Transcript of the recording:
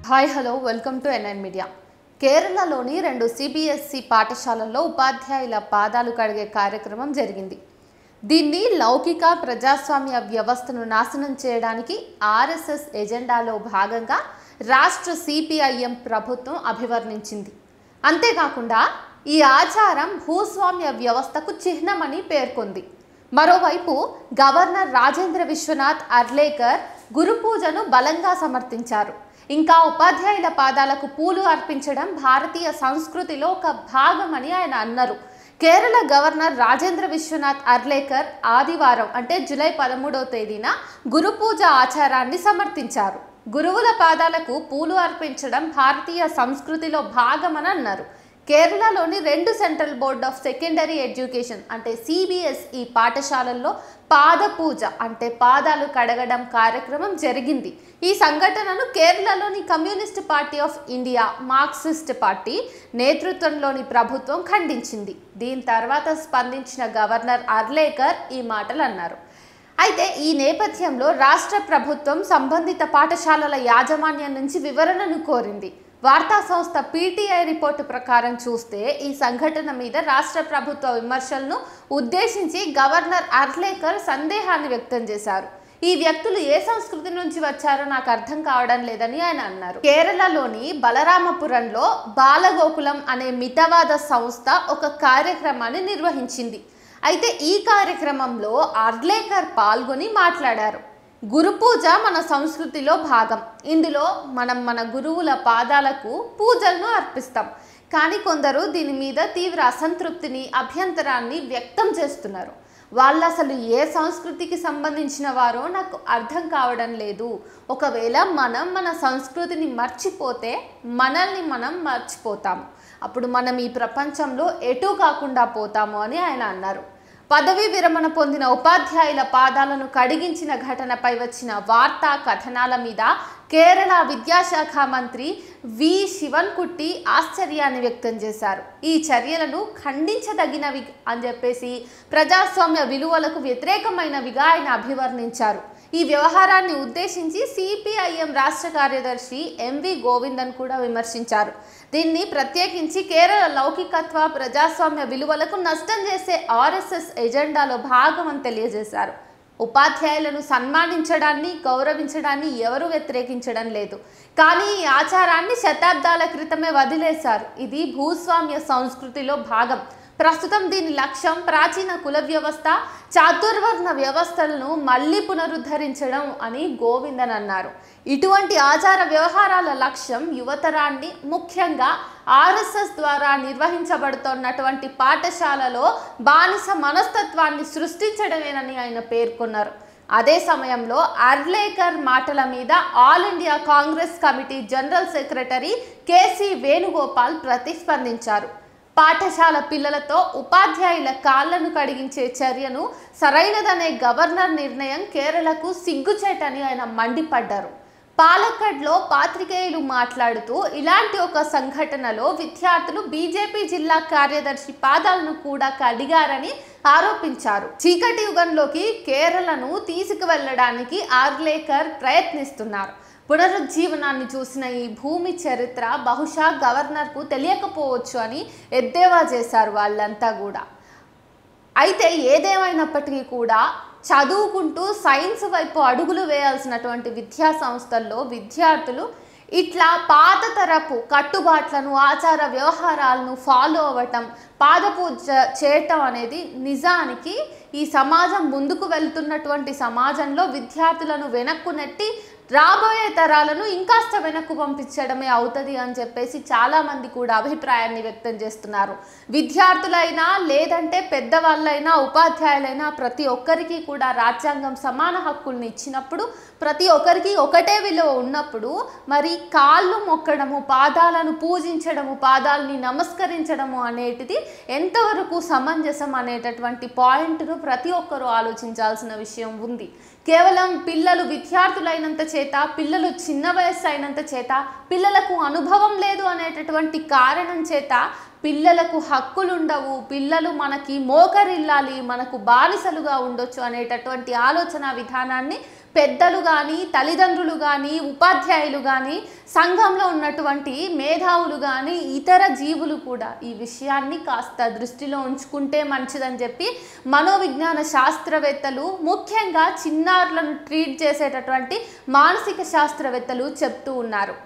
Hi hello welcome to NN media. కేరళలోని 2 CBSE పాఠశాలల్లో ఉపాధ్యాయుల పాదాలు కడిగే కార్యక్రమం జరిగింది. దీన్ని లౌకిక ప్రజాస్వామ్య వ్యవస్థను నాశనం చేయడానికి ఆర్ఎస్ఎస్ ఎజెండాలో భాగంగా రాష్ట్ర సిపిఐఎం ప్రభుత్వం అభివర్ణించింది. అంతేకాకుండా ఈ ఆచారం భూస్వామ్య వ్యవస్థకు చిహ్నమని పేర్కొంది. మరోవైపు గవర్నర్ రాజేంద్ర విశ్వనాథ్ అర్లేకర్ గురు పూజను బలంగా సమర్థించారు. ఇంకా ఉపాధ్యాయుల పాదాలకు పూలు అర్పించడం భారతీయ సంస్కృతిలో ఒక భాగమని ఆయన అన్నారు. కేరళ గవర్నర్ రాజేంద్ర విశ్వనాథ్ అర్లేకర్ ఆదివారం అంటే జూలై 13వ తేదీన గురు పూజ ఆచారాన్ని సమర్థించారు. గురువుల పాదాలకు పూలు అర్పించడం భారతీయ సంస్కృతిలో భాగమని అన్నారు. కేరళలోని 2 central board of secondary education అంటే సిబిఎస్ఈ పాఠశాలల్లో పాద పూజ అంటే పాదాలు కడగడం కార్యక్రమం జరిగింది. ఈ సంఘటనను కేరళలోని communist party of India Marxist party నేతృత్వంలోని ప్రభుత్వం ఖండించింది. దీని తర్వాత స్పందించిన గవర్నర్ అర్లేకర్ ఈ మాటలు అన్నారు. అయితే ఈ నేపథ్యంలో రాష్ట్ర ప్రభుత్వం సంబంధిత పాఠశాలల యాజమాన్యం నుంచి వివరణను కోరింది. వార్తా సంస్థ పీటీఐ రిపోర్టు ప్రకారం చూస్తే ఈ సంఘటన మీద రాష్ట్ర ప్రభుత్వ విమర్శలను ఉద్దేశించి గవర్నర్ అర్లేకర్ సందేహాన్ని వ్యక్తం చేశారు. ఈ వ్యక్తులు ఏ సంస్కృతి నుంచి వచ్చారో నాకు అర్థం కావడం లేదని ఆయన అన్నారు. కేరళలోని బలరామపురంలో బాలగోకులం అనే మితవాద సంస్థ ఒక కార్యక్రమాన్ని నిర్వహించింది. అయితే ఈ కార్యక్రమంలో అర్లేకర్ పాల్గొని మాట్లాడారు. గురు పూజ మన సంస్కృతిలో భాగం. ఇందులో మనం మన గురువుల పాదాలకు పూజలను అర్పిస్తాం. కానీ కొందరు దీని మీద తీవ్ర అసంతృప్తిని, అభ్యంతరాన్ని వ్యక్తం చేస్తున్నారు. వాళ్ళు అసలు ఏ సంస్కృతికి సంబంధించిన వారో నాకు అర్థం కావడం లేదు. ఒకవేళ మనం మన సంస్కృతిని మర్చిపోతే మనల్ని మనం మర్చిపోతాము. అప్పుడు మనం ఈ ప్రపంచంలో ఎటూ కాకుండా పోతాము అని ఆయన అన్నారు. పదవీ విరమణ పొందిన ఉపాధ్యాయుల పాదాలను కడిగించిన ఘటనపై వచ్చిన వార్తా కథనాల మీద కేరళ విద్యాశాఖ మంత్రి వి శివన్కుట్టి ఆశ్చర్యాన్ని వ్యక్తం చేశారు. ఈ చర్యలను ఖండించదగినవి అని చెప్పేసి ప్రజాస్వామ్య విలువలకు వ్యతిరేకమైనవిగా ఆయన అభివర్ణించారు. ఈ వ్యవహారాన్ని ఉద్దేశించి సిపిఐఎం రాష్ట్ర కార్యదర్శి ఎంవి గోవిందన్ కూడా విమర్శించారు. దీన్ని ప్రత్యేకించి కేరళ లౌకికత్వ ప్రజాస్వామ్య విలువలకు నష్టం చేసే ఆర్ఎస్ఎస్ ఎజెండాలో భాగమని తెలియజేశారు. ఉపాధ్యాయులను సన్మానించడాన్ని, గౌరవించడాన్ని ఎవరూ వ్యతిరేకించడం లేదు. కానీ ఈ ఆచారాన్ని శతాబ్దాల క్రితమే వదిలేశారు. ఇది భూస్వామ్య సంస్కృతిలో భాగం. ప్రస్తుతం దీని లక్ష్యం ప్రాచీన కుల వ్యవస్థ, చాతుర్వర్ణ వ్యవస్థలను మళ్ళీ పునరుద్ధరించడం అని గోవిందన్ అన్నారు. ఇటువంటి ఆచార వ్యవహారాల లక్ష్యం యువతరాన్ని, ముఖ్యంగా ఆర్ఎస్ఎస్ ద్వారా నిర్వహించబడుతున్నటువంటి పాఠశాలలో బానిస మనస్తత్వాన్ని సృష్టించడమేనని ఆయన పేర్కొన్నారు. అదే సమయంలో అర్లేకర్ మాటల మీద All India Congress Committee general secretary KC Venugopal ప్రతిస్పందించారు. పాఠశాల పిల్లలతో ఉపాధ్యాయుల కాళ్లను కడిగించే చర్యను సరైనదనే గవర్నర్ నిర్ణయం కేరళకు సిగ్గుచేటని ఆయన మండిపడ్డారు. పాలక్కడ్లో పాత్రికేయులు మాట్లాడుతూ ఇలాంటి ఒక సంఘటనలో విద్యార్థులు బీజేపీ జిల్లా కార్యదర్శి పాదాలను కూడా కడిగారని ఆరోపించారు. చీకటి యుగంలోకి కేరళను తీసుకువెళ్లడానికి అర్లేకర్ ప్రయత్నిస్తున్నారు. పునరుజ్జీవనాన్ని చూసిన ఈ భూమి చరిత్ర బహుశా గవర్నర్కు తెలియకపోవచ్చు అని ఎద్దేవా చేశారు వాళ్ళంతా కూడా. అయితే ఏదేమైనప్పటికీ కూడా చదువుకుంటూ సైన్స్ వైపు అడుగులు వేయాల్సినటువంటి విద్యా సంస్థల్లో విద్యార్థులు ఇట్లా పాత తరపు కట్టుబాట్లను, ఆచార వ్యవహారాలను ఫాలో అవ్వటం, పాదపూజ చేయటం అనేది నిజానికి ఈ సమాజం ముందుకు వెళ్తున్నటువంటి సమాజంలో విద్యార్థులను వెనక్కు నెట్టి రాబోయే తరాలను ఇంకాస్త వెనక్కు పంపించడమే అవుతుంది అని చెప్పేసి చాలామంది కూడా అభిప్రాయాన్ని వ్యక్తం చేస్తున్నారు. విద్యార్థులైనా లేదంటే పెద్దవాళ్ళైనా ఉపాధ్యాయులైనా ప్రతి ఒక్కరికి కూడా రాజ్యాంగం సమాన హక్కుల్ని ఇచ్చినప్పుడు, ప్రతి ఒక్కరికి ఒకటే విలువ ఉన్నప్పుడు మరి కాళ్ళు మొక్కడము, పాదాలను పూజించడము, పాదాలని నమస్కరించడము అనేటిది ఎంతవరకు సమంజసం అనేటటువంటి పాయింట్ను ప్రతి ఒక్కరూ ఆలోచించాల్సిన విషయం ఉంది. కేవలం పిల్లలు విద్యార్థులైనంత చేత, పిల్లలు చిన్న వయస్సు అయినంత చేత, పిల్లలకు అనుభవం లేదు అనేటటువంటి కారణం చేత పిల్లలకు హక్కులుండవు, పిల్లలు మనకి మోకరిల్లాలి, మనకు బానిసలుగా ఉండొచ్చు అనేటటువంటి ఆలోచన విధానాన్ని పెద్దలు కానీ, తల్లిదండ్రులు కానీ, ఉపాధ్యాయులు కానీ, సంఘంలో ఉన్నటువంటి మేధావులు కానీ, ఇతర జీవులు కూడా ఈ విషయాన్ని కాస్త దృష్టిలో ఉంచుకుంటే మంచిదని చెప్పి మనోవిజ్ఞాన శాస్త్రవేత్తలు, ముఖ్యంగా చిన్నారులను ట్రీట్ చేసేటటువంటి మానసిక శాస్త్రవేత్తలు చెప్తూ ఉన్నారు.